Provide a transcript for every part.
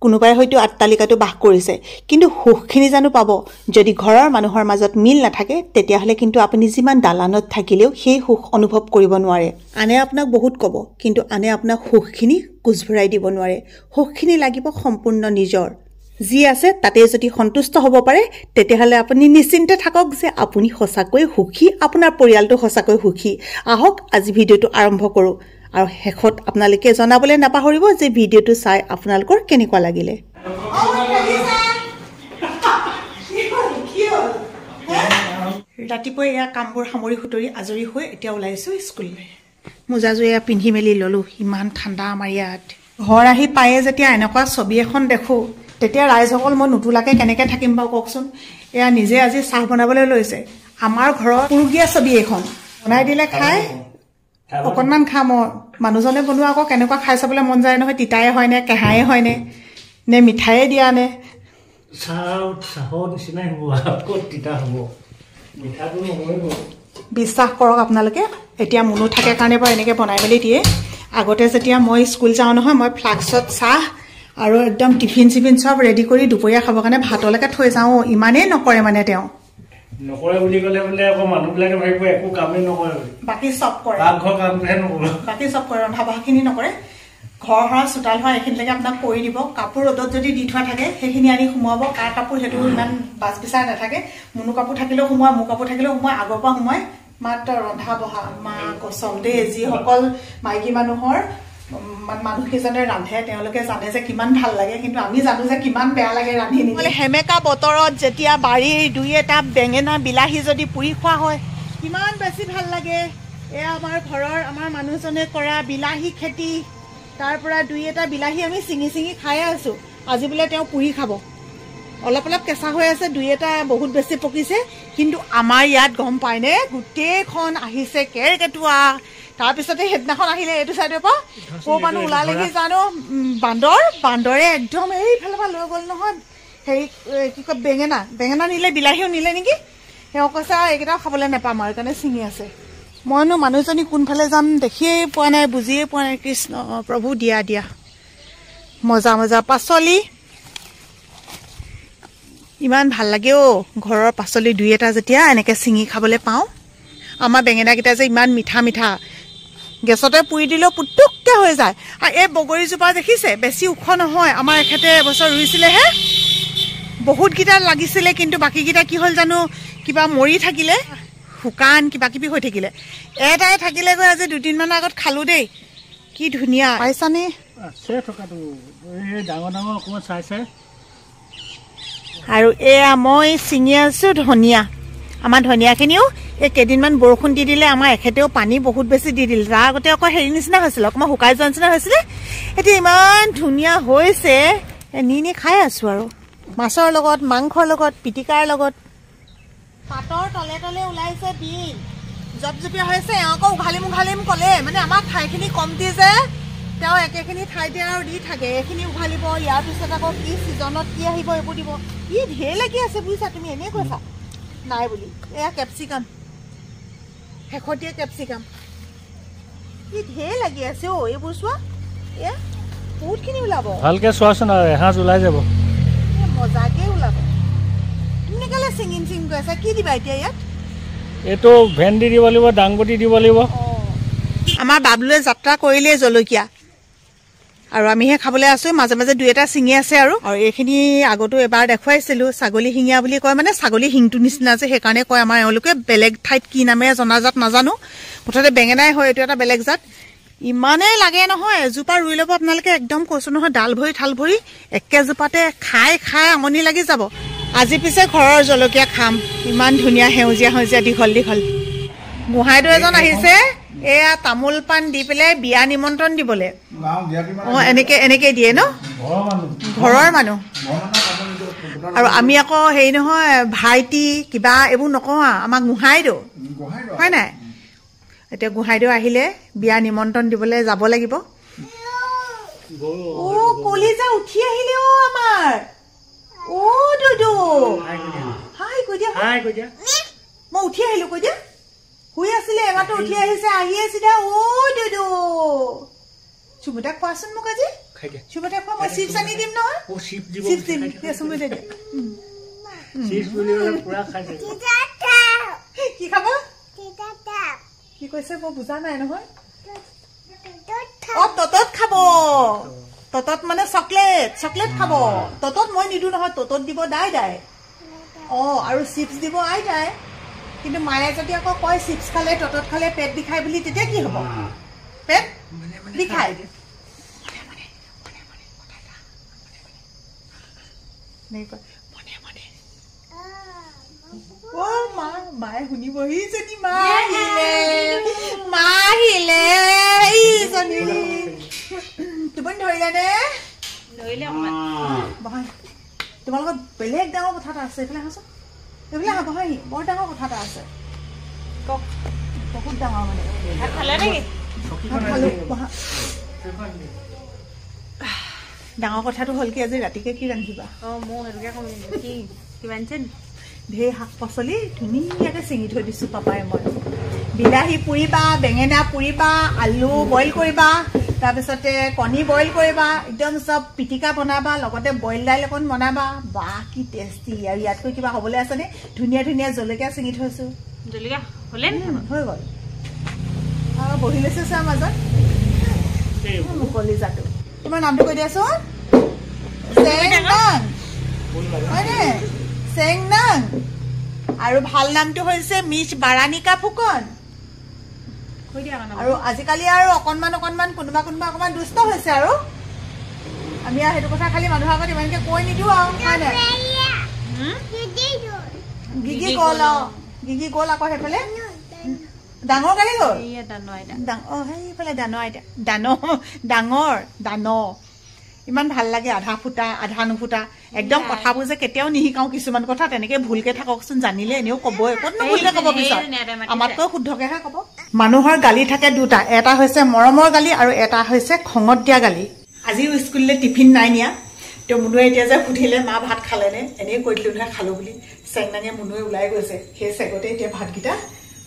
কোনোবাই হয়তো আট্টালিকাটো বাস কৰিছে কিন্তু সুখখিনি জানো পাব যদি ঘৰৰ মানুহৰ মাজত মিল নাথাকে তেতিয়াহলে কিন্তু আপুনি যিমান দালানত থাকিলেও সেই সুখ অনুভৱ কৰিব নোৱাৰে আনে আপোনাক বহুত ক'ব কিন্তু আনে আপোনাক সুখখিনি কুজভৰাই দিব নোৱাৰে সুখখিনি লাগিব সম্পূৰ্ণ নিজৰ যি আছে তাতে যদি সন্তুষ্ট হ'ব পাৰে তেতিয়াহলে আপুনি নিশ্চিন্তে থাকক যে আপুনি সঁচাকৈ সুখী আপোনাৰ পৰিয়ালটো সঁচাকৈ সুখী আহক আজি ভিডিঅ'টো আৰম্ভ কৰো আৰু হেখত আপোনালোকে জনাবলৈ নাপাহৰিব যে ভিডিঅ'টো চাই আপোনালোকৰ কেনেকুৱা লাগিলে ৰাতিপুৱা এয়া কামবোৰ সামৰি খুতৰি আজৰি হৈ এতিয়া ওলাইছো স্কুললৈ মোজাযোৰ এয়া পিন্ধি মেলি ললো ইমান ঠাণ্ডা আমাৰ ইয়াত ঘৰ আহি পায়ে যেতিয়া এনেকুৱা ছবি এখন দেখো তেতিয়া ৰাইজসকল মই নুতুলাকে কেনেকৈ থাকিম বাৰু কওকচোন এয়া নিজে আজি চাহ বনাবলৈ লৈছে আমাৰ ঘৰৰ পুৰুগীয়া ছবি এখন বনাই দিলে খাই অকণমান খাম মানুহজনে বনোৱা আকৌ কেনেকুৱা খাই চাবলৈ মন যায় নহয় তিতায়ে হয় নে কেহায়ে হয় নে মিঠায়ে দিয়া নে বিশ্বাস কৰক আপোনালোকে এতিয়া মনো থাকে কাৰণে বাৰু এনেকৈ বনাই মেলি দিয়ে আগতে যেতিয়া মই স্কুল যাওঁ নহয় মই ফ্লাক্সত চাহ আৰু একদম টিফিন চিফিন সব ৰেডি কৰি দুপৰীয়া খাবৰ কাৰণে ভাতলৈকে থৈ যাওঁ ইমানেই নকৰে মানে তেওঁ নকৰে বুলি ক'লে বোলে আকৌ মানুহবিলাকে ভাবিব একো কামেই নকৰে বাকী চব কৰে পাকঘৰ কামটোহে নকৰে বাকী চব কৰে ৰন্ধা বঢ়াখিনি নকৰে ঘৰ সৰা চোতাল সৰা এইখিনিলৈকে আপোনাক কৰি দিব কাপোৰ ৰ'দত যদি দি থোৱা থাকে সেইখিনি আনি সোমোৱাব কাৰ কাপোৰ সেইটো ইমান বাছ বিচাৰ নাথাকে মুনু কাপোৰ থাকিলেও সোমোৱাই মোৰ কাপোৰ থাকিলেও সোমোৱাই আগৰ পৰা সোমোৱাই মাত্ৰ ৰন্ধা বঢ়া মা কচম দেই যিসকল মাইকী মানুহৰ মানুহকেইজনে ৰান্ধে তেওঁলোকে জানে যে কিমান ভাল লাগে কিন্তু আমি জানো যে কিমান বেয়া লাগে ৰান্ধি নিলে হেমেকা বতৰত যেতিয়া বাৰীৰ দুই এটা বেঙেনা বিলাহী যদি পুৰি খোৱা হয় কিমান বেছি ভাল লাগে এয়া আমাৰ ঘৰৰ আমাৰ মানুহজনে কৰা বিলাহী খেতি তাৰ পৰা দুই এটা বিলাহী আমি চিঙি চিঙি খাই আছো আজি বোলে তেওঁ পুৰি খাব অলপ অলপ কেঁচা হৈ আছে দুই এটা বহুত বেছি পকিছে কিন্তু আমাৰ ইয়াত গম পায়নে গোটেইখন আহিছে কেৰকেটুৱা তাৰপিছতে সেইদিনাখন আহিলে এইটো চাইডৰ পৰা ক'ৰ মানুহ ওলালেহি জানো বান্দৰে একদম এইফালৰ পৰা লৈ গ'ল নহয় হেৰি কি কয় বেঙেনা নিলে বিলাহীও নিলে নেকি তেওঁ কৈছে এইকেইটাও খাবলৈ নাপাম আৰু সেইকাৰণে ছিঙি আছে মইনো মানুহজনী কোনফালে যাম দেখিয়ে পোৱা নাই বুজিয়ে পোৱা নাই কৃষ্ণ প্ৰভু দিয়া মজা মজা পাচলি ইমান ভাল লাগে ঘৰৰ পাচলি দুই এটা যেতিয়া এনেকৈ ছিঙি খাবলৈ পাওঁ আমাৰ বেঙেনাকেইটা যে ইমান মিঠা মিঠা গেছতে পুৰি দিলেও পুটুককৈ হৈ যায় আৰু এই বগৰীজোপা দেখিছে বেছি ওখ নহয় আমাৰ এখেতে এবছৰ ৰুইছিলেহে বহুতকেইটা লাগিছিলে কিন্তু বাকীকেইটা কি হ'ল জানো কিবা মৰি থাকিলে শুকান কিবা কিবি হৈ থাকিলে এটাই থাকিলেগৈ আজি দুদিনমানৰ আগত খালো দেই কি ধুনীয়া পাইছানে আৰু এয়া মই ছিঙি আছো ধনিয়া আমাৰ ধনিয়াখিনিও এই কেইদিনমান বৰষুণ দি দিলে আমাৰ এখেতেও পানী বহুত বেছি দি দিলে তাৰ আগতে আকৌ হেৰি নিচিনা হৈছিলে অকণমান শুকাই যোৱা নিচিনা হৈছিলে এতিয়া ইমান ধুনীয়া হৈছে নি খাই আছো আৰু মাছৰ লগত মাংসৰ লগত পিটিকাৰ লগত পাতৰ তলে তলে ওলাইছে বিল জপজপীয়া হৈছে এওঁকো উঘালিম ক'লে মানে আমাৰ ঠাইখিনি কমটি যে তেওঁ একেখিনি ঠাইতে আৰু দি থাকে এইখিনি উঘালিব ইয়াৰ পিছত আকৌ কি ছিজনত কি আহিব এইবোৰ দিব ই ঢেৰ লাগি আছে বুজিছা তুমি এনেই কৈছা নাই বুলি এয়া কেপচিকাম শেহতীয়া কেপচিকাম ই ঢেৰ লাগি আছে এইবোৰ চোৱা এয়া বহুতখিনি ওলাব ভালকৈ চোৱাচোন আৰু এসাঁজ ওলাই যাব মজাকে ওলাব তুমি কেলে চিঙি গৈ আছা কি দিবা এতিয়া ইয়াত এইটো ভেন্দি দিব লাগিব দাংবডি দিব লাগিব আমাৰ বাবলুৱে যাত্ৰা কৰিলে জলকীয়া আৰু আমিহে খাবলৈ আছো মাজে মাজে দুই এটা চিঙি আছে আৰু এইখিনি আগতো এবাৰ দেখুৱাইছিলো ছাগলী শিঙীয়া বুলি কয় মানে ছাগলী শিংটো নিচিনা যে সেইকাৰণে কয় আমাৰ এওঁলোকে বেলেগ ঠাইত কি নামে জনাজাত নাজানো মুঠতে বেঙেনাই হয় এইটো এটা বেলেগ জাত ইমানেই লাগে নহয় এজোপা ৰুই ল'ব আপোনালোকে একদম কৈছো নহয় ডাল ভৰি ঠাল ভৰি একেজোপাতে খাই আমনি লাগি যাব আজি পিছে ঘৰৰ জলকীয়া খাম ইমান ধুনীয়া সেউজীয়া দীঘল গোহাঁইদৌ এজন আহিছে এয়া তামোল পাণ দি পেলাই বিয়া নিমন্ত্ৰণ দিবলৈ এনেকে দিয়ে ন ঘৰৰ মানুহ আৰু আমি আকৌ হেৰি নহয় ভাইটি কিবা এইবোৰ নকওঁ আমাক গোহাঁইদৌ হয় নাই এতিয়া গোহাঁইদৌ আহিলে বিয়া নিমন্ত্ৰণ দিবলৈ যাব লাগিব কলিজা উঠি আহিলে আমাৰ দুদু হাই কৈ দিয়া মই উঠি আহিলো কৈ দিয়া শুই আছিলে এবাৰটো উঠি আহিছে আহি আছিলে দুদু চুমুতাক কোৱাচোন মোক আজি খাই দিয়া চুপতে খোৱা মই চিপছ আনি দিম নহয় ও চিপ দিব চিপছ দিম চুমি দে চিপছ বুলি পুৰা খাই দিয়া কি খাব কি কৈছে মই বুজা নাই নহয় ততত খাব ততত মানে চকলেট খাব ততত মই নিদো নহয় ততত দিব দাই আৰু চিপছ দিব আইতাই কিন্তু মায়ে যদি আকৌ কয় চিপছ খালে ততত খালে পেট বিষাই বুলি তেতিয়া কি হ'ব পেট বিষাই মায়ে শুনিবহি যদি মা আহিলে টোপনি ধৰিলেনে তোমালোকৰ বেলেগ ডাঙৰ কথা এটা আছে এইফালে আহাচোন এইফালে আহা বহাহি বৰ ডাঙৰ কথা এটা আছে কওক বহুত ডাঙৰ মানে ডাঙৰ কথাটো হ'ল কি আজি ৰাতিকে কি ৰান্ধিবা ঢেৰ শাক পাচলি ধুনীয়াকৈ ছিঙি থৈ দিছোঁ পাপাই মই বিলাহী পুৰিবা বেঙেনা পুৰিবা আলু বইল কৰিবা তাৰপিছতে কণী বইল কৰিবা একদম চব পিটিকা বনাবা লগতে বইল দাইল অকণ বনাবা বা কি টেষ্টি আৰু ইয়াতকৈ কিবা হ'বলৈ আছেনে ধুনীয়া ধুনীয়া জলকীয়া ছিঙি থৈছোঁ হৈ গ'ল আৰু বহি লৈছে চোৱা মাজত মুকলি জাটো তোমাৰ নামটো কৈ দিয়াচোন হয়নে চেংনাং আৰু ভাল নামটো হৈছে মিছ বাৰাণিকা ফুকন আৰু আজিকালি আৰু অকণমান কোনোবা অকণমান দুষ্ট হৈছে আৰু আমি আৰু সেইটো কথা খালি মানুহৰ আগত ইমানকে কৈ নিদিওঁ আৰু হয় নাই গিগি গ'ল আকৌ সেইফালে ডাঙৰ গাড়ী গ'ল সেইফালে ডাঙৰ ইমান ভাল লাগে আধা ফুটা আধা নুফুটা একদম কথাবোৰ যে কেতিয়াও নিশিকাওঁ কিছুমান কথা তেনেকে ভুলকে থাককচোন জানিলে এনেও ক'বই ক'তনো ভুলকে ক'ব বিচাৰ আমাতকৈ শুদ্ধকেহে ক'ব মানুহৰ গালি থাকে দুটা এটা হৈছে মৰমৰ গালি আৰু এটা হৈছে খঙত দিয়া গালি আজিও স্কুললৈ টিফিন নাই নিয়া তো মুনুৱে এতিয়া যে সুধিলে মা ভাত খালেনে এনেই কৈ দিলোঁ নহয় খালোঁ বুলি চেংনাঙে মুনুৱে ওলাই গৈছে সেই চেগতে এতিয়া ভাতকেইটা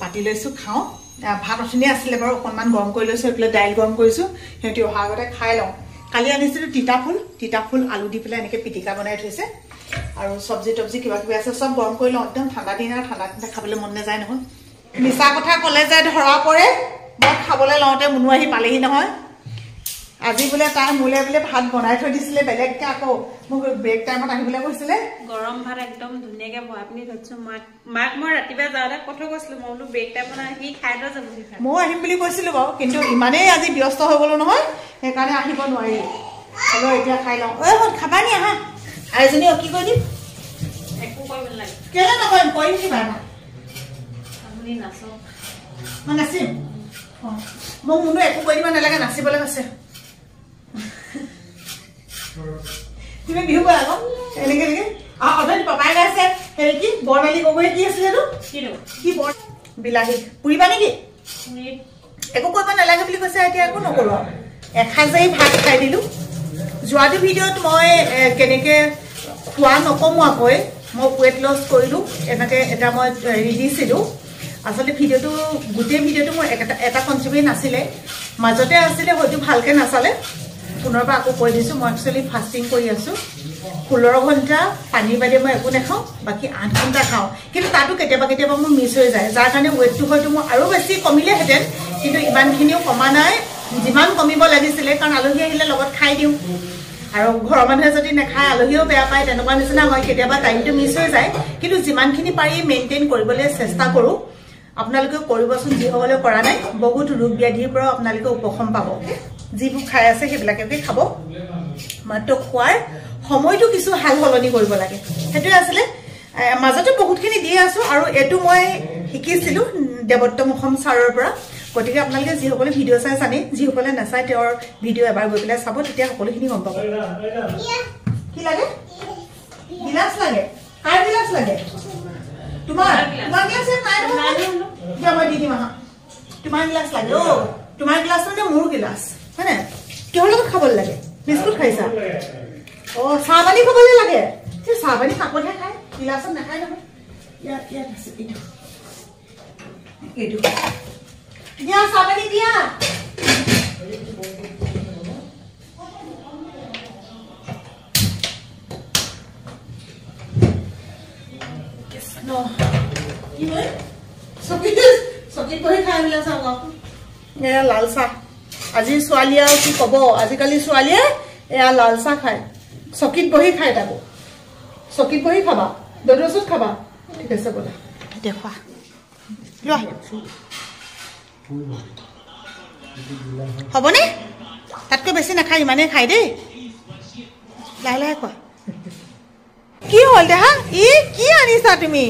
পাতি লৈছোঁ খাওঁ ভাত অথনি আছিলে বাৰু অকণমান গৰম কৰি লৈছোঁ এইফালে দাইল গৰম কৰিছোঁ সিহঁতি অহাৰ আগতে খাই লওঁ কালি আনিছিলোঁ তিতা ফুল আলু দি পেলাই এনেকৈ পিটিকা বনাই থৈছে আৰু চব্জি তব্জি কিবা কিবি আছে চব গৰম কৰি লওঁ একদম ঠাণ্ডা দিন খাবলৈ মন নাযায় নহয় মিছা কথা ক'লে যে ধৰা পৰে মই খাবলৈ লওঁতে মুনু আহি পালেহি নহয় আজি বোলে তাই মোলে বোলে ভাত বনাই থৈ দিছিলে বেলেগকৈ আকৌ মোক ব্ৰেক টাইমত আহিবলৈ কৈছিলে গৰম ভাত একদম ধুনীয়াকৈ বহাই পিনি থৈছোঁ মাক মই ৰাতিপুৱা যাওঁতে কথা কৈছিলোঁ মই বোলো ব্ৰেক টাইমত সি খাই লৈ যাব ময়ো আহিম বুলি কৈছিলোঁ বাৰু কিন্তু ইমানেই আজি ব্যস্ত হৈ গ'লো নহয় সেইকাৰণে আহিব নোৱাৰিলোঁ হ'লেও এতিয়া খাই লওঁ খাবা নি আহা আইজনী কি কৈ দিম একো কৰিব নালাগে কেলৈ নকৰিম কৰিম কিবা এটা আপুনি নাচক মই নাচিম মোক মুনু একো কৰি দিব নালাগে নাচিবলৈ কৈছে তুমি বিহু কৰা আকৌ এনেকে অথনি পাপাই গাইছে হেৰি কি বৰ্ণালী গগৈ কি আছিলে কি বিলাহী পুৰিবা নেকি একো কৰিব নালাগে বুলি কৈছে এতিয়া একো নকৰোঁ এসাঁজেই ভাত খাই দিলোঁ যোৱাটো ভিডিঅ'ত মই কেনেকৈ খোৱা নকমোৱাকৈ মই ৱেইট লছ কৰিলোঁ এনেকৈ এটা মই হেৰি দিছিলোঁ আচলতে ভিডিঅ'টো গোটেই ভিডিঅ'টো মোৰ এটা কনচেপ্টেই নাছিলে মাজতে আছিলে হয়তো ভালকৈ নাচালে পুনৰবাৰ আকৌ কৈ দিছোঁ মই একচুৱেলি ফাষ্টিং কৰি আছোঁ 16 ঘণ্টা পানীৰ বাদে মই একো নাখাওঁ বাকী 8 ঘণ্টা খাওঁ কিন্তু তাতো কেতিয়াবা মোৰ মিছ হৈ যায় যাৰ কাৰণে ৱেইটটো হয়তো মোৰ আৰু বেছি কমিলেহেঁতেন কিন্তু ইমানখিনিও কমা নাই যিমান কমিব লাগিছিলে কাৰণ আলহী আহিলে লগত খাই দিওঁ আৰু ঘৰৰ মানুহে যদি নাখায় আলহীও বেয়া পায় তেনেকুৱা নিচিনা হয় কেতিয়াবা টাইমটো মিছ হৈ যায় কিন্তু যিমানখিনি পাৰি মেইনটেইন কৰিবলৈ চেষ্টা কৰোঁ আপোনালোকে কৰিবচোন যিসকলে কৰা নাই বহুত ৰোগ ব্যাধিৰ পৰাও আপোনালোকে উপশম পাব যিবোৰ খাই আছে সেইবিলাকে খাব মাত্ৰ খোৱাৰ সময়টো কিছু হাল সলনি কৰিব লাগে সেইটোৱে আছিলে মাজতে বহুতখিনি দি আছোঁ আৰু এইটো মই শিকিছিলোঁ দেৱত্তম অসম ছাৰৰ পৰা গতিকে আপোনালোকে যিসকলে ভিডিঅ' চাই জানে যিসকলে নাচায় তেওঁৰ ভিডিঅ' এবাৰ গৈ পেলাই চাব তেতিয়া সকলোখিনি গম পাব কি লাগে গিলাচ লাগে কাৰ গিলাচ লাগে তোমাৰ গিলাচ নাই মই দি দিম আহা তোমাৰ গিলাচ লাগে তোমাৰ গিলাচ মানে মোৰ গিলাচ হয় নাই কিহৰ লগত খাবলৈ লাগে বিস্কুট খাইছা চাহ পানী খাবলৈ লাগে চাহ পানী কাপতহে খায় গিলাচত নাখায় নহয় ইয়াত আছে এইটো দিয়া চাহ পানী দিয়া চকীত বহি খাই বোলে চাওক এয়া লাল চাহ আজি ছোৱালী আৰু কি ক'ব আজিকালি ছোৱালীয়ে এয়া লাল চাহ খায় চকীত বহি খায় তাকো চকীত বহি খাবা দৌৰৰ ওচৰত খাবা ঠিক আছে বোলে দেখুৱা লোৱা হ'বনে তাতকৈ বেছি নাখায় ইমানেই খাই দেই লাহে লাহে খোৱা কি হ'ল দেহা ই কি আনিছা তুমি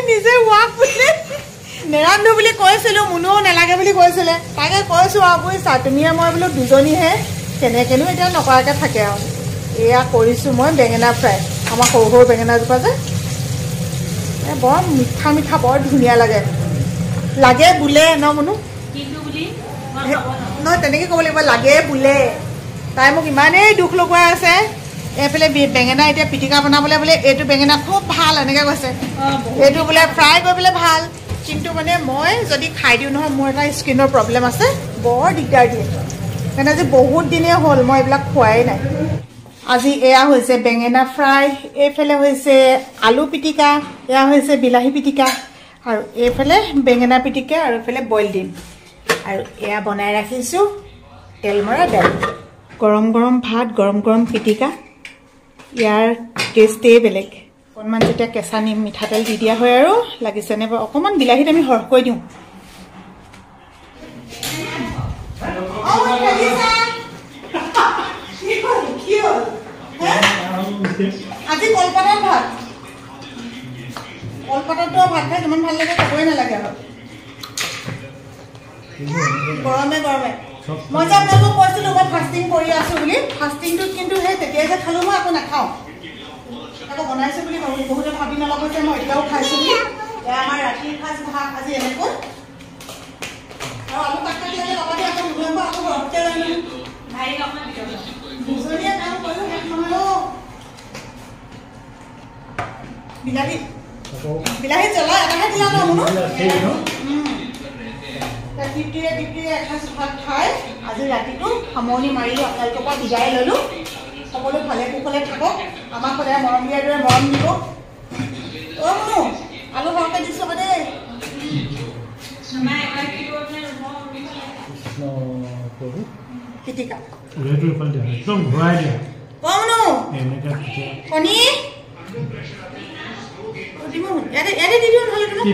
নিজে ৱাক বুলি নেৰান্ধো বুলি কৈছিলো মুনুও নালাগে বুলি কৈছিলে তাকে কৈছো আৰু বুজিছা তুমিয়ে মই বোলো দুজনীহে কেনেকেনো এতিয়া নকৰাকে থাকে আৰু এয়া কৰিছো মই বেঙেনা ফ্ৰাই আমাৰ সৰু সৰু বেঙেনাজোপা যে বৰ মিঠা মিঠা বৰ ধুনীয়া লাগে লাগে বোলে ন মুনু নহয় তেনেকৈ ক'ব লাগিব লাগে বোলে তাই মোক ইমানেই দুখ লগোৱাই আছে এইফালে বেঙেনা এতিয়া পিটিকা বনাবলৈ বোলে এইটো বেঙেনা খুব ভাল এনেকৈ কৈছে এইটো বোলে ফ্ৰাই কৰিবলৈ ভাল কিন্তু মানে মই যদি খাই দিওঁ নহয় মোৰ এটা স্কিনৰ প্ৰব্লেম আছে বৰ দিগদাৰ দিয়ে সেইকাৰণে আজি বহুত দিনেই হ'ল মই এইবিলাক খোৱাই নাই আজি এয়া হৈছে বেঙেনা ফ্ৰাই এইফালে হৈছে আলু পিটিকা এয়া হৈছে বিলাহী পিটিকা আৰু এইফালে বেঙেনা পিটিকা আৰু এইফালে বইল ডিম আৰু এয়া বনাই ৰাখিছোঁ তেল মৰা দাইল গৰম গৰম ভাত গৰম গৰম পিটিকা ইয়াৰ টেষ্টেই বেলেগ অকণমান যেতিয়া কেঁচা মিঠাতেল দি দিয়া হয় আৰু লাগিছেনে বাৰু অকণমান বিলাহীত আমি সৰহকৈ দিওঁ আজি কলপাতৰ ভাত কলপাততো ভাত খাই কিমান ভাল লাগে ক'বই নালাগে আৰু গৰমে গৰমে মই যে আপোনালোকক কৈছিলোঁ মই ফাষ্টিং কৰি আছোঁ বুলি ফাষ্টিংটোত কিন্তু সেই তেতিয়াই যে খালোঁ মই আকৌ নাখাওঁ আকৌ বনাইছোঁ বুলি বহুতে ভাবি নল'ব যে মই এতিয়াও খাইছোঁ বুলি এয়া আমাৰ ৰাতিৰ সাঁজ ভাত আজি এনেকৈ আৰু আলু কাটি লগতে আকৌ দুজনবোৰ আকৌ ঘৰতে দুজনীয়ে কাম কৰিলোঁ শেষ নহয় বিলাহী জ্বলা এটাহে দিলা ন মুনু তৃপ্তিৰে এসাঁজ ভাত খাই আজি ৰাতিটো সামৰণি মাৰিলোঁ আপোনালোকৰ পৰা বিদায় ল'লোঁ সকলো ভালে কুশলে থাকক আমাক সদায় মৰম দিয়াৰ দৰে মৰম দিব মুনু আলু সৰহকৈ দিছোঁ দেই পিটিকা একদম ঘূৰাই দিয়া মুনু কণী ইয়াতে দি দিওঁ নহ'লে তোমাক